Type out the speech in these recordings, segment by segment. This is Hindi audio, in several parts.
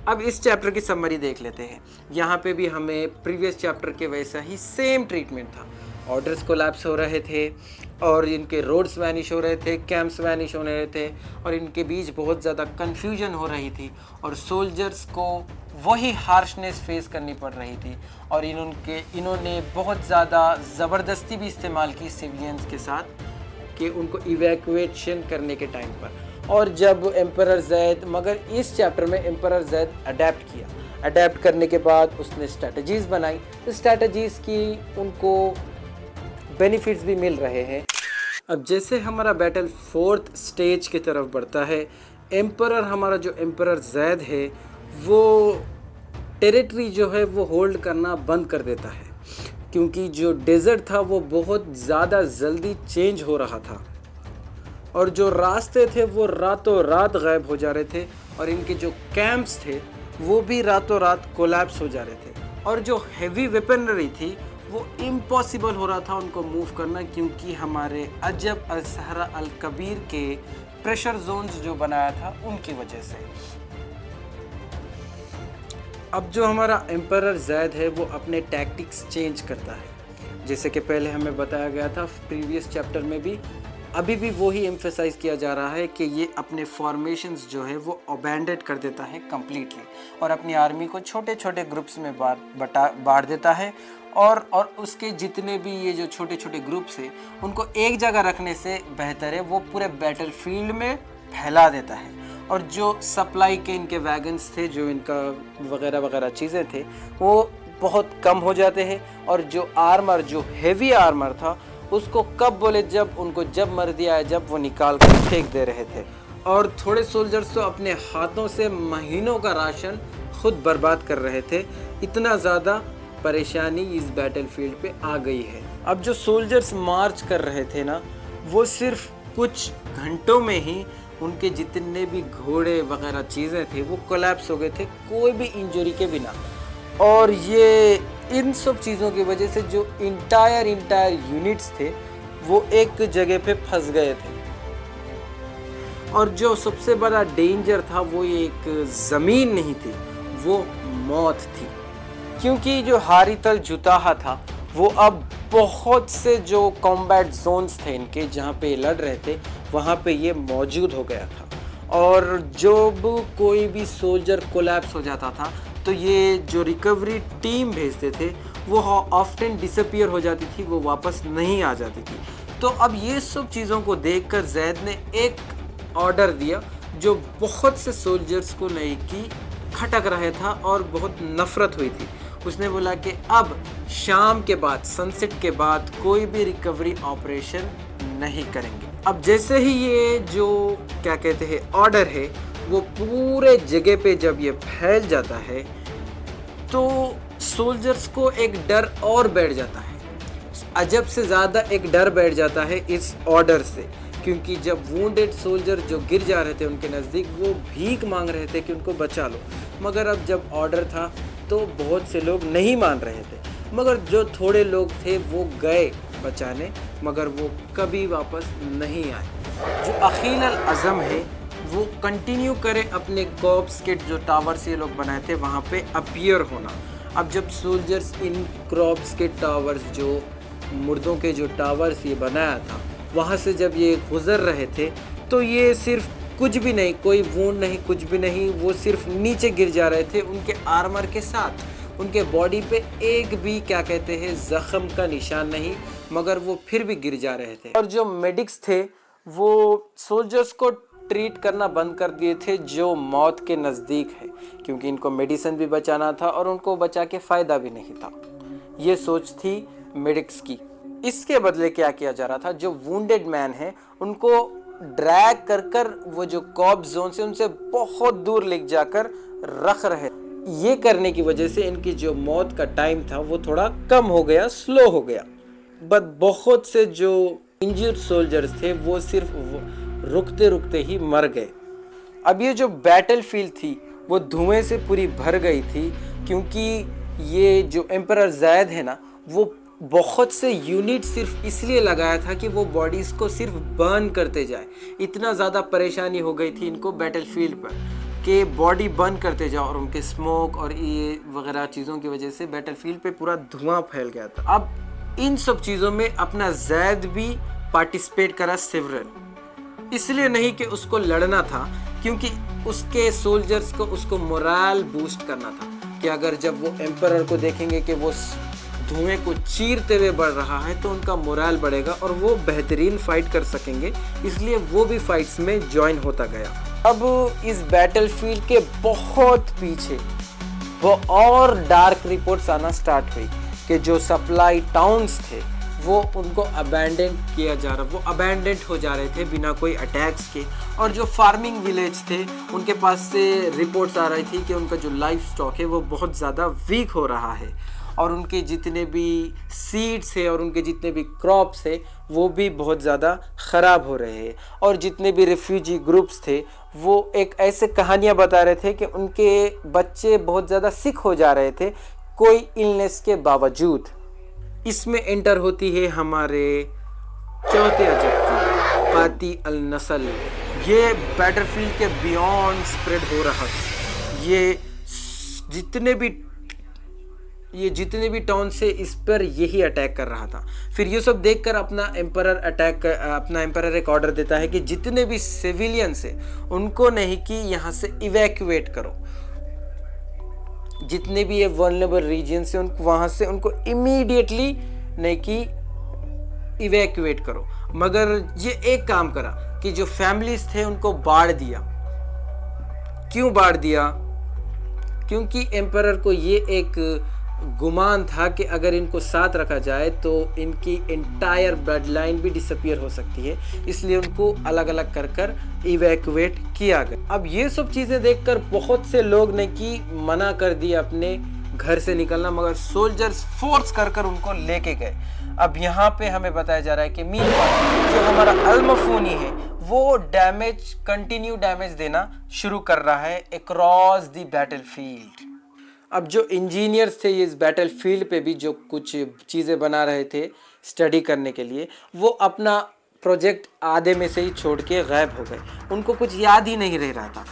अब इस चैप्टर की समरी देख लेते हैं। यहाँ पे भी हमें प्रीवियस चैप्टर के वैसा ही सेम ट्रीटमेंट था। ऑर्डर्स कोलैप्स हो रहे थे और इनके रोड्स वैनिश हो रहे थे, कैंप्स वैनिश हो रहे थे और इनके बीच बहुत ज़्यादा कन्फ्यूजन हो रही थी और सोल्जर्स को वही हार्शनेस फेस करनी पड़ रही थी और इन्होंने बहुत ज़्यादा ज़बरदस्ती भी इस्तेमाल की सिविलियंस के साथ कि उनको इवैक्यूएशन करने के टाइम पर। और जब एम्परर जैद, मगर इस चैप्टर में एम्परर जैद अडेप्ट किया, अडेप्ट करने के बाद उसने स्ट्रैटेजीज़ बनाई, स्ट्रैटेजीज़ की उनको बेनिफिट्स भी मिल रहे हैं। अब जैसे हमारा बैटल फोर्थ स्टेज की तरफ बढ़ता है, एम्परर हमारा जो एम्परर जैद है वो टेरिटरी जो है वो होल्ड करना बंद कर देता है, क्योंकि जो डेजर्ट था वो बहुत ज़्यादा जल्दी चेंज हो रहा था और जो रास्ते थे वो रातों रात गायब हो जा रहे थे और इनके जो कैंप्स थे वो भी रातों रात कोलैप्स हो जा रहे थे और जो हैवी वेपनरी थी वो इम्पॉसिबल हो रहा था उनको मूव करना, क्योंकि हमारे अजब अल सहरा अल कबीर के प्रेशर जोन्स जो बनाया था उनकी वजह से। अब जो हमारा एम्परर जैद है वो अपने टैक्टिक्स चेंज करता है, जैसे कि पहले हमें बताया गया था प्रीवियस चैप्टर में भी, अभी भी वही एम्फेसाइज किया जा रहा है कि ये अपने फॉर्मेशंस जो है वो अबैंडन कर देता है कम्प्लीटली और अपनी आर्मी को छोटे छोटे ग्रुप्स में बांट देता है और उसके जितने भी ये जो छोटे छोटे ग्रुप्स हैं उनको एक जगह रखने से बेहतर है वो पूरे बैटल फील्ड में फैला देता है। और जो सप्लाई के इनके वैगन्स थे, जो इनका वगैरह वगैरह चीज़ें थे, वो बहुत कम हो जाते हैं और जो आर्मर, जो हेवी आर्मर था उसको कब बोले जब उनको जब मर्जी आए जब वो निकाल कर फेंक दे रहे थे। और थोड़े सोल्जर्स तो अपने हाथों से महीनों का राशन खुद बर्बाद कर रहे थे, इतना ज़्यादा परेशानी इस बैटलफील्ड पे आ गई है। अब जो सोल्जर्स मार्च कर रहे थे ना, वो सिर्फ कुछ घंटों में ही उनके जितने भी घोड़े वगैरह चीज़ें थे वो कोलैप्स हो गए थे, कोई भी इंजरी के बिना। और ये इन सब चीज़ों की वजह से जो इंटायर यूनिट्स थे वो एक जगह पे फंस गए थे। और जो सबसे बड़ा डेंजर था वो ये एक ज़मीन नहीं थी, वो मौत थी, क्योंकि जो हारितल जुताहा था वो अब बहुत से जो कॉम्बैट जोन्स थे इनके जहाँ पे लड़ रहे थे वहाँ पे ये मौजूद हो गया था। और जब कोई भी सोल्जर कोलैप्स हो जाता था तो ये जो रिकवरी टीम भेजते थे वो ऑफ्टन डिसअपीयर हो जाती थी, वो वापस नहीं आ जाती थी। तो अब ये सब चीज़ों को देखकर जैद ने एक ऑर्डर दिया जो बहुत से सोल्जर्स को नहीं की खटक रहा था और बहुत नफ़रत हुई थी। उसने बोला कि अब शाम के बाद, सनसेट के बाद कोई भी रिकवरी ऑपरेशन नहीं करेंगे। अब जैसे ही ये जो क्या कहते हैं ऑर्डर है वो पूरे जगह पे जब ये फैल जाता है तो सोल्जर्स को एक डर और बैठ जाता है, अजब से ज़्यादा एक डर बैठ जाता है इस ऑर्डर से, क्योंकि जब वुंडेड सोल्जर जो गिर जा रहे थे उनके नज़दीक वो भीख मांग रहे थे कि उनको बचा लो, मगर अब जब ऑर्डर था तो बहुत से लोग नहीं मान रहे थे, मगर जो थोड़े लोग थे वो गए बचाने, मगर वो कभी वापस नहीं आए। जो अकील अल अज़म है वो कंटिन्यू करे अपने कॉर्प्स के जो टावर्स ये लोग बनाए थे वहाँ पे अपीयर होना। अब जब सोल्जर्स इन क्रॉप्स के टावर्स, जो मुर्दों के जो टावर्स ये बनाया था वहाँ से जब ये गुज़र रहे थे तो ये सिर्फ कुछ भी नहीं, कोई वूंड नहीं, कुछ भी नहीं, वो सिर्फ नीचे गिर जा रहे थे उनके आर्मर के साथ, उनके बॉडी पे एक भी क्या कहते हैं ज़ख्म का निशान नहीं, मगर वो फिर भी गिर जा रहे थे। और जो मेडिक्स थे वो सोल्जर्स को ट्रीट करना बंद कर दिए थे जो मौत के नज़दीक है, क्योंकि इनको मेडिसिन भी बचाना था और उनको बचा के फ़ायदा भी नहीं था। ये सोच थी मेडिक्स की। इसके बदले क्या किया जा रहा था, जो वुंडेड मैन है उनको ड्रैग कर कर वो जो कॉप जोन से उनसे बहुत दूर ले जाकर रख रहे। ये करने की वजह से इनकी जो मौत का टाइम था वो थोड़ा कम हो गया, स्लो हो गया। बट बहुत से जो इंजर्ड सोल्जर्स थे वो सिर्फ रुकते रुकते ही मर गए। अब ये जो बैटलफील्ड थी वो धुएं से पूरी भर गई थी, क्योंकि ये जो एम्परर जैद है ना वो बहुत से यूनिट सिर्फ इसलिए लगाया था कि वो बॉडीज़ को सिर्फ बर्न करते जाए। इतना ज़्यादा परेशानी हो गई थी इनको बैटलफील्ड पर कि बॉडी बर्न करते जाओ, और उनके स्मोक और ये वगैरह चीज़ों की वजह से बैटलफील्ड पे पूरा धुआं फैल गया था। अब इन सब चीज़ों में अपना जैद भी पार्टिसिपेट करा सेवरल, इसलिए नहीं कि उसको लड़ना था, क्योंकि उसके सोल्जर्स को उसको मोरल बूस्ट करना था कि अगर जब वो एम्परर को देखेंगे कि वो धुएं को चीरते हुए बढ़ रहा है तो उनका मोरल बढ़ेगा और वो बेहतरीन फाइट कर सकेंगे, इसलिए वो भी फाइट्स में ज्वाइन होता गया। अब इस बैटलफील्ड के बहुत पीछे वो और डार्क रिपोर्ट्स आना स्टार्ट हुई कि जो सप्लाई टाउन्स थे वो उनको अबैंडन किया जा रहा, वो अबैंडन हो जा रहे थे बिना कोई अटैक्स के, और जो फार्मिंग विलेज थे उनके पास से रिपोर्ट्स आ रही थी कि उनका जो लाइफ स्टॉक है वो बहुत ज़्यादा वीक हो रहा है, और उनके जितने भी सीड्स है और उनके जितने भी क्रॉप्स है वो भी बहुत ज़्यादा ख़राब हो रहे हैं, और जितने भी रिफ्यूजी ग्रुप्स थे वो एक ऐसे कहानियाँ बता रहे थे कि उनके बच्चे बहुत ज़्यादा सिक हो जा रहे थे कोई इलनेस के बावजूद। इसमें एंटर होती है हमारे चौथे अजब की काती अल नस्ल। ये बैटलफील्ड के बियॉन्ड स्प्रेड हो रहा था, ये जितने भी टाउन से इस पर यही अटैक कर रहा था। फिर ये सब देखकर अपना एम्परर एक ऑर्डर देता है कि जितने भी सिविलियंस है उनको नहीं कि यहाँ से इवैक्यूएट करो, जितने भी ये वल्नरेबल रीजन से उनको वहाँ से उनको इमीडिएटली नहीं कि इवैक्यूएट करो। मगर ये एक काम करा कि जो फैमिलीज थे उनको बाढ़ दिया। क्यों बाढ़ दिया? क्योंकि एम्परर को ये एक गुमान था कि अगर इनको साथ रखा जाए तो इनकी एंटायर ब्लड लाइन भी डिसअपियर हो सकती है, इसलिए उनको अलग अलग कर इवैक्यूएट किया गया। अब ये सब चीज़ें देखकर बहुत से लोग ने कि मना कर दिया अपने घर से निकलना, मगर सोल्जर्स फोर्स कर उनको लेके गए। अब यहाँ पे हमें बताया जा रहा है कि मीनवाइल जो हमारा अल-मफूनी है वो कंटिन्यू डैमेज देना शुरू कर रहा है अक्रॉस द बैटलफील्ड। अब जो इंजीनियर्स थे इस बैटलफील्ड पे भी जो कुछ चीज़ें बना रहे थे स्टडी करने के लिए, वो अपना प्रोजेक्ट आधे में से ही छोड़ के गायब हो गए, उनको कुछ याद ही नहीं रह रहा था।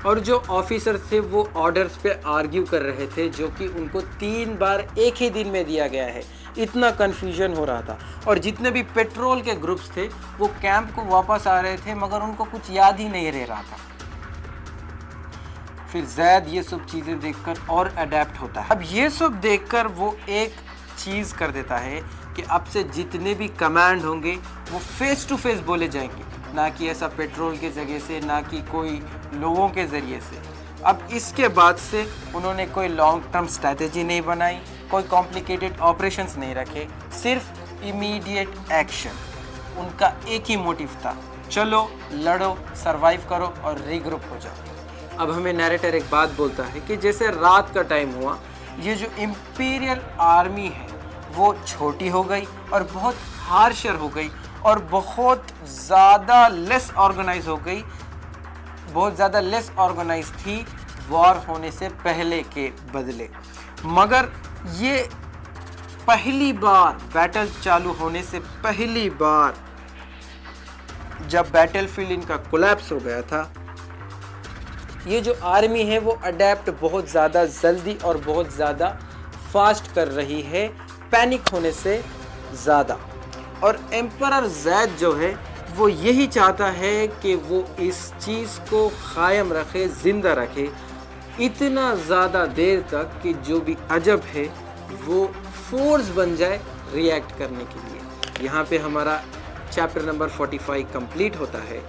और जो ऑफिसर्स थे वो ऑर्डर्स पे आर्ग्यू कर रहे थे, जो कि उनको 3 बार एक ही दिन में दिया गया है, इतना कन्फ्यूजन हो रहा था। और जितने भी पेट्रोल के ग्रुप्स थे वो कैंप को वापस आ रहे थे, मगर उनको कुछ याद ही नहीं रह रहा था। फिर जैद ये सब चीज़ें देखकर और अडेप्ट होता है। अब ये सब देखकर वो एक चीज़ कर देता है कि अब से जितने भी कमांड होंगे वो फेस टू फेस बोले जाएंगे, ना कि ऐसा पेट्रोल के जगह से, ना कि कोई लोगों के ज़रिए से। अब इसके बाद से उन्होंने कोई लॉन्ग टर्म स्ट्रैटेजी नहीं बनाई, कोई कॉम्प्लिकेटेड ऑपरेशंस नहीं रखे, सिर्फ इमीडिएट एक्शन। उनका एक ही मोटिव था, चलो लड़ो, सरवाइव करो और रीग्रुप हो जाओ। अब हमें नैरेटर एक बात बोलता है कि जैसे रात का टाइम हुआ, ये जो इम्पीरियल आर्मी है वो छोटी हो गई और बहुत हार्शर हो गई और बहुत ज़्यादा लेस ऑर्गेनाइज हो गई, बहुत ज़्यादा लेस ऑर्गेनाइज थी वॉर होने से पहले के बदले। मगर ये पहली बार बैटल चालू होने से पहली बार जब बैटलफील्ड इनका कोलैप्स हो गया था, ये जो आर्मी है वो अडेप्ट बहुत ज़्यादा जल्दी और बहुत ज़्यादा फास्ट कर रही है, पैनिक होने से ज़्यादा। और एम्परर जैद जो है वो यही चाहता है कि वो इस चीज़ को कायम रखे, ज़िंदा रखे इतना ज़्यादा देर तक कि जो भी अजब है वो फोर्स बन जाए रिएक्ट करने के लिए। यहाँ पे हमारा चैप्टर नंबर 45 कंप्लीट होता है।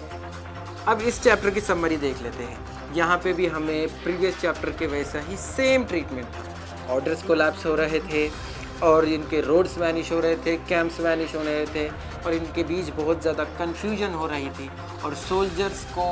अब इस चैप्टर की समरी देख लेते हैं। यहाँ पे भी हमें प्रीवियस चैप्टर के वैसा ही सेम ट्रीटमेंट था। ऑर्डर्स कोलैप्स हो रहे थे और इनके रोड्स वैनिश हो रहे थे, कैंप्स वैनिश हो रहे थे और इनके बीच बहुत ज़्यादा कन्फ्यूजन हो रही थी और सोल्जर्स को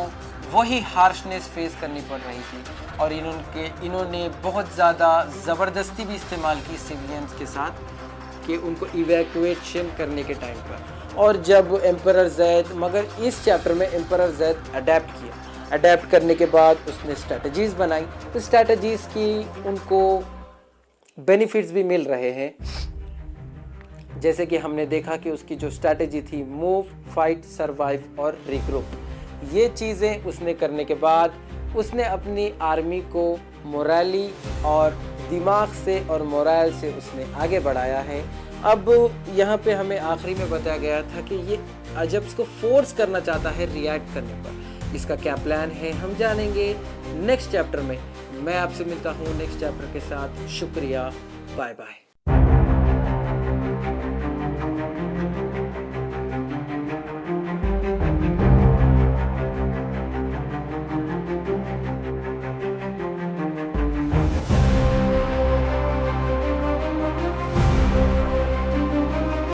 वही हार्शनेस फेस करनी पड़ रही थी। और इन्होंने बहुत ज़्यादा ज़बरदस्ती भी इस्तेमाल की सिविलियंस के साथ कि उनको इवैक्यूएशन करने के टाइम पर। और जब एम्परर जैद, मगर इस चैप्टर में एम्परर जैद अडेप्ट किया, अडेप्ट करने के बाद उसने स्ट्रैटेजीज़ बनाई, तो स्ट्रैटेजीज़ की उनको बेनिफिट्स भी मिल रहे हैं। जैसे कि हमने देखा कि उसकी जो स्ट्रैटेजी थी मूव, फाइट, सरवाइव और रिग्रुप, ये चीज़ें उसने करने के बाद उसने अपनी आर्मी को मोराली और दिमाग से और मोरल से उसने आगे बढ़ाया है। अब यहाँ पे हमें आखिरी में बताया गया था कि ये अजब्स को फोर्स करना चाहता है रिएक्ट करने पर। इसका क्या प्लान है हम जानेंगे नेक्स्ट चैप्टर में। मैं आपसे मिलता हूँ नेक्स्ट चैप्टर के साथ। शुक्रिया, बाय बाय।